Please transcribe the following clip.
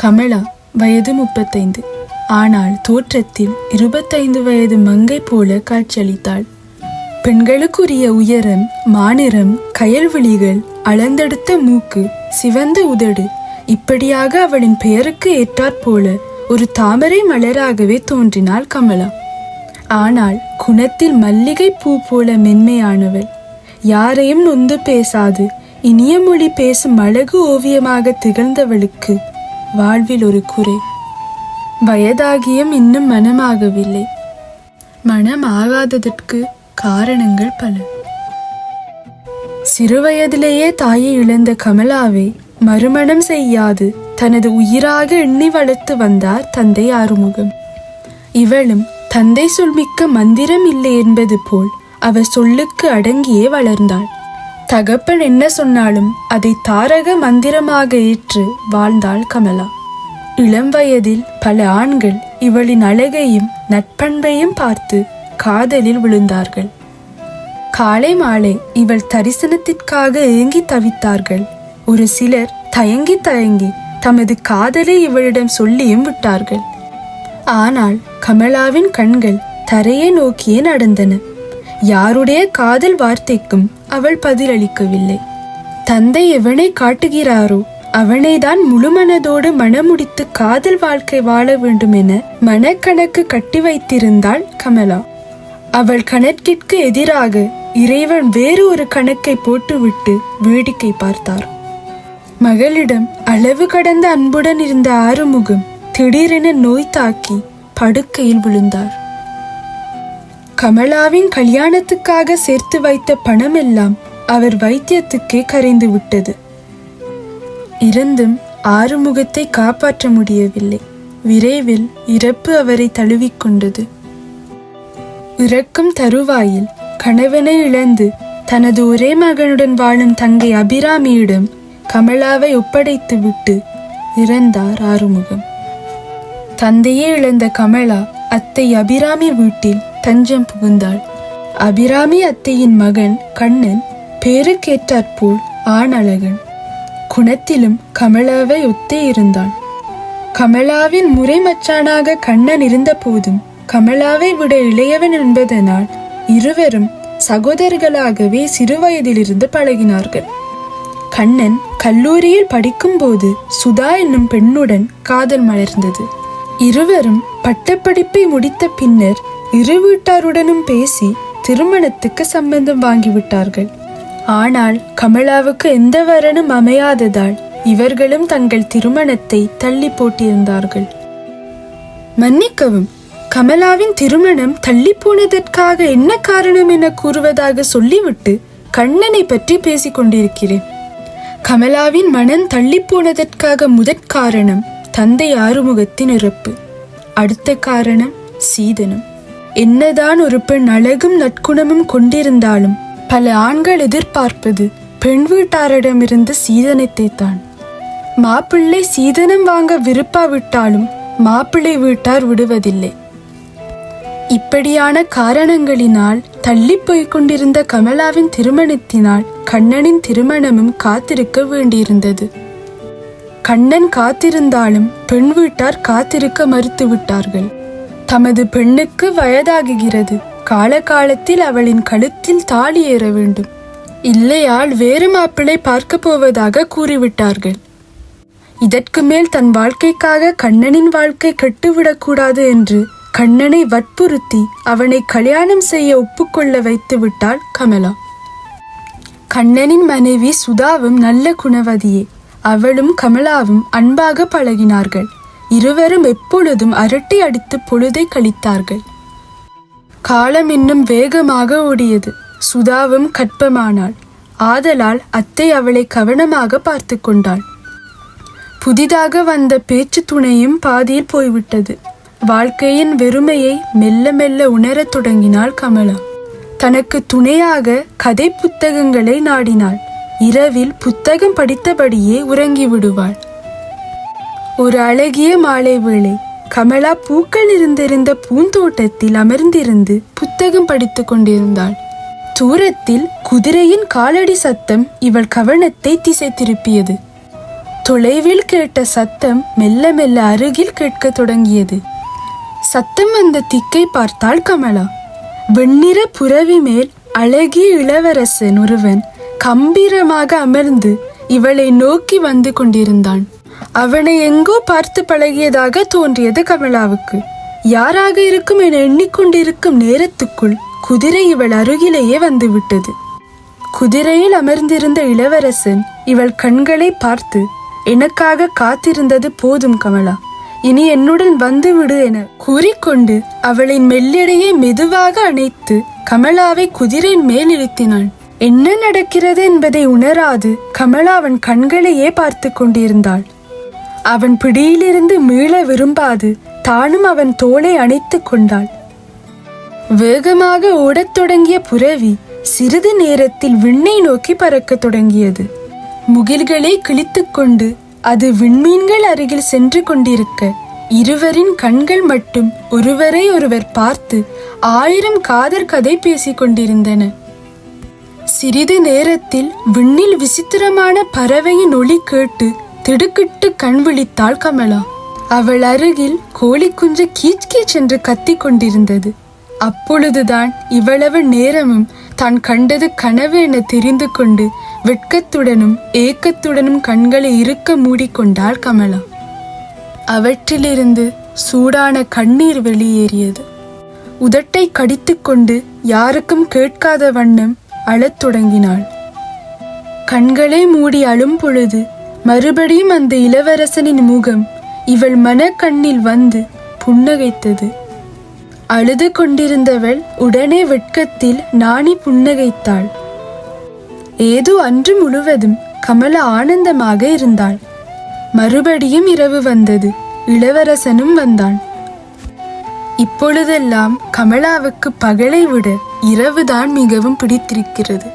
கமலா வயது 35, ஆனால் தோற்றத்தில் 25 வயது மங்கை போல காட்சியளித்தாள். பெண்களுக்குரிய உயரம், மாநிறம், கயல்விழிகள், அளந்தெடுத்த மூக்கு, சிவந்த உதடு, இப்படியாக அவளின் பெயருக்கு ஏற்றாற்போல ஒரு தாமரை மலராகவே தோன்றினாள் கமலா. ஆனால் குணத்தில் மல்லிகை பூ போல மென்மையானவள். யாரையும் நொந்து பேசாது இனிய மொழி பேசும் அழகு ஓவியமாக திகழ்ந்தவளுக்கு வாழ்வில் ஒரு குறை. வயதாகியும் இன்னும் மனமாகவில்லை. மனமாகாததற்கு காரணங்கள் பல. சிறுவயதிலேயே தாயை இழந்த கமலாவை மறுமணம் செய்யாது தனது உயிராக எண்ணி வளர்த்து வந்தார் தந்தை ஆறுமுகம். இவளும் தந்தை சொல்மிக்க மந்திரம் இல்லை என்பது போல் அவர் சொல்லுக்கு அடங்கியே வளர்ந்தாள். தகப்பன் என்ன சொன்னாலும் அதை தாரக மந்திரமாக ஏற்று வாழ்ந்தாள் கமலா. இளம் வயதில் பல ஆண்கள் இவளின் அழகையும் நட்பண்பையும் பார்த்து காதலில் விழுந்தார்கள். காலை மாலை இவள் தரிசனத்திற்காக ஏங்கி தவித்தார்கள். ஒரு சிலர் தயங்கி தயங்கி தமது காதலை இவளிடம் சொல்லியும் விட்டார்கள். ஆனால் கமலாவின் கண்கள் தரையை நோக்கியே நடந்தன. யாருடைய காதல் வார்த்தைக்கும் அவள் பதிலளிக்கவில்லை. தந்தை எவனை காட்டுகிறாரோ அவனைதான் முழுமனதோடு மனமுடித்து காதல் வாழ்க்கை வாழ வேண்டும் என மனக்கணக்கு கட்டி வைத்திருந்தாள் கமலா. அவள் கணக்கிற்கு எதிராக இறைவன் வேறு ஒரு கணக்கை போட்டுவிட்டு வேடிக்கை பார்த்தார். மகளிடம் அளவு கடந்த அன்புடன் இருந்த ஆறுமுகம் திடீரென நோய் தாக்கி படுக்கையில் விழுந்தார். கமலாவின் கல்யாணத்துக்காக சேர்த்து வைத்த பணமெல்லாம் அவர் வைத்தியத்துக்கே கரைந்து விட்டது. இருந்தும் ஆறுமுகத்தை காப்பாற்ற முடியவில்லை. விரைவில் இறப்பு அவரை தழுவிக்கொண்டது. இறக்கும் தருவாயில் கணவனை இழந்து தனது ஒரே மகனுடன் வாழும் தங்கை அபிராமியிடம் கமலாவை ஒப்படைத்து விட்டு இறந்தார் ஆறுமுகம். தந்தையே இழந்த கமலா அத்தை அபிராமி வீட்டில் தஞ்சம் புகுந்தாள். அபிராமி அத்தையின் மகன் கண்ணன் பேருக்கேற்றாற்போல் ஆணழகன். குணத்திலும் கமலாவை ஒத்தே இருந்தான். கமலாவின் முறை மச்சானாக கண்ணன் இருந்த போதும் கமலாவை விட இளையவன் என்பதனால் இருவரும் சகோதரர்களாகவே சிறுவயதிலிருந்து பழகினார்கள். கண்ணன் கல்லூரியில் படிக்கும்போது சுதா என்னும் பெண்ணுடன் காதல் மலர்ந்தது. இருவரும் பட்டப்படிப்பை முடித்த பின்னர் இரு வீட்டாருடனும் பேசி திருமணத்துக்கு சம்பந்தம் வாங்கிவிட்டார்கள். ஆனால் கமலாவுக்கு எந்த வரனும் அமையாததால் இவர்களும் தங்கள் திருமணத்தை தள்ளி போட்டிருந்தார்கள். மன்னிக்கவும், கமலாவின் திருமணம் தள்ளி போனதற்காக என்ன காரணம் என கூறுவதாக சொல்லிவிட்டு கண்ணனை பற்றி பேசிக் கொண்டிருக்கிறேன். கமலாவின் மனம் தள்ளி போனதற்காக முதற் காரணம் தந்தை ஆறுமுகத்தின் இறப்பு. அடுத்த காரணம் சீதனம். என்னதான் ஒரு பெண் அழகும் நற்குணமும் கொண்டிருந்தாலும் பல ஆண்கள் எதிர்பார்ப்பது பெண் வீட்டாரிடமிருந்து சீதனத்தை தான். மாப்பிள்ளை சீதனம் வாங்க விருப்பாவிட்டாலும் மாப்பிள்ளை வீட்டார் விடுவதில்லை. இப்படியான காரணங்களினால் தள்ளி போய்க் கொண்டிருந்த கமலாவின் திருமணத்தினால் கண்ணனின் திருமணமும் காத்திருக்க வேண்டியிருந்தது. கண்ணன் காத்திருந்தாலும் பெண் வீட்டார் காத்திருக்க மறுத்துவிட்டார்கள். தமது பெண்ணுக்கு வயதாகுகிறது, காலகாலத்தில் அவளின் கழுத்தில் தாலி ஏற வேண்டும், இல்லையால் வேறு மாப்பிள்ளை பார்க்க போவதாக கூறிவிட்டார்கள். இதற்கு மேல் தன் வாழ்க்கைக்காக கண்ணனின் வாழ்க்கை கெட்டுவிடக்கூடாது என்று கண்ணனை வற்புறுத்தி அவனை கல்யாணம் செய்ய ஒப்புக்கொள்ள வைத்து விட்டாள் கமலா. கண்ணனின் மனைவி சுதாவும் நல்ல குணவதியே. அவளும் கமலாவும் அன்பாக பழகினார்கள். இருவரும் எப்பொழுதும் அரட்டை அடித்து பொழுதை கழித்தார்கள். காலம் இன்னும் வேகமாக ஓடியது. சுதாவும் கற்பமானாள். ஆதலால் அத்தை அவளை கவனமாக பார்த்து கொண்டாள். புதிதாக வந்த பேச்சு துணையும் பாதியில் போய்விட்டது. வாழ்க்கையின் வெறுமையை மெல்ல மெல்ல உணரத் தொடங்கினாள் கமலா. தனக்கு துணையாக கதை புத்தகங்களை நாடினாள். இரவில் புத்தகம் படித்தபடியே உறங்கி விடுவாள். ஒரு அழகிய மாலை வேளை கமலா பூக்கள் இருந்திருந்த பூந்தோட்டத்தில் அமர்ந்திருந்து புத்தகம் படித்து கொண்டிருந்தாள். தூரத்தில் குதிரையின் காலடி சத்தம் இவள் கவனத்தை திசை திருப்பியது. தொலைவில் கேட்ட சத்தம் மெல்ல மெல்ல அருகில் கேட்கத் தொடங்கியது. சத்தம் வந்த திக்கை பார்த்தாள் கமலா. வெண்ணிற புரவி மேல் அழகிய இளவரசன் ஒருவன் கம்பீரமாக அமர்ந்து இவளை நோக்கி வந்து கொண்டிருந்தான். அவனை எங்கோ பார்த்து பழகியதாக தோன்றியது கமலாவுக்கு. யாராக இருக்கும் என எண்ணிக்கொண்டிருக்கும் நேரத்துக்குள் குதிரை இவள் அருகிலேயே வந்துவிட்டது. குதிரையில் அமர்ந்திருந்த இளவரசன் இவள் கண்களை பார்த்து, எனக்காக காத்திருந்தது போதும் கமலா, இனி என்னுடன் வந்துவிடு என கூறிக்கொண்டு அவளின் மெல்லிடையை மெதுவாக அணைத்து கமலாவை குதிரையின் மேல் இழுத்தினான். என்ன நடக்கிறது என்பதை உணராது கமலா அவன் கண்களையே பார்த்து கொண்டிருந்தாள். அவன் பிடியிலிருந்து மீள விரும்பாது தானும் அவன் தோளை அணைத்து கொண்டாள். வேகமாக ஓடத் தொடங்கிய புரவி சிறிது நேரத்தில் விண்ணை நோக்கி பறக்கத் தொடங்கியது. முகில்களை கிழித்து கொண்டு அது விண்மீன்கள் அருகில் சென்று கொண்டிருக்க இருவரின் கண்கள் மட்டும் ஒருவரை ஒருவர் பார்த்து 1000 காதல் கதை பேசிக் கொண்டிருந்தன. சிறிது நேரத்தில் விண்ணில் விசித்திரமான பறவையின் ஒலி கேட்டு திடுக்கிட்டு கண் விழித்தாள் கமலா. அவள் அருகில் கோழி குஞ்சு கீச் கீச் என்று கத்திக் கொண்டிருந்தது. அப்பொழுதுதான் இவ்வளவு நேரமும் தான் கண்டது கனவு என தெரிந்து கொண்டு வெட்கத்துடனும் ஏக்கத்துடனும் கண்களை இறுக்க மூடிக்கொண்டாள் கமலா. அவற்றிலிருந்து சூடான கண்ணீர் வெளியேறியது. உதட்டை கடித்து கொண்டு யாருக்கும் கேட்காத வண்ணம் அழத் தொடங்கினாள். கண்களை மூடி அழும் பொழுது மறுபடியும் அந்த இளவரசனின் முகம் இவள் மனக்கண்ணில் வந்து புன்னகைத்தது. அழுது கொண்டிருந்தவள் உடனே வெட்கத்தில் நாணி புன்னகைத்தாள். ஏதோ அன்று முழுவதும் கமலா ஆனந்தமாக இருந்தாள். மறுபடியும் இரவு வந்தது. இளவரசனும் வந்தான். இப்பொழுதெல்லாம் கமலாவுக்கு பகலை விட இரவுதான் மிகவும் பிடித்திருக்கிறது.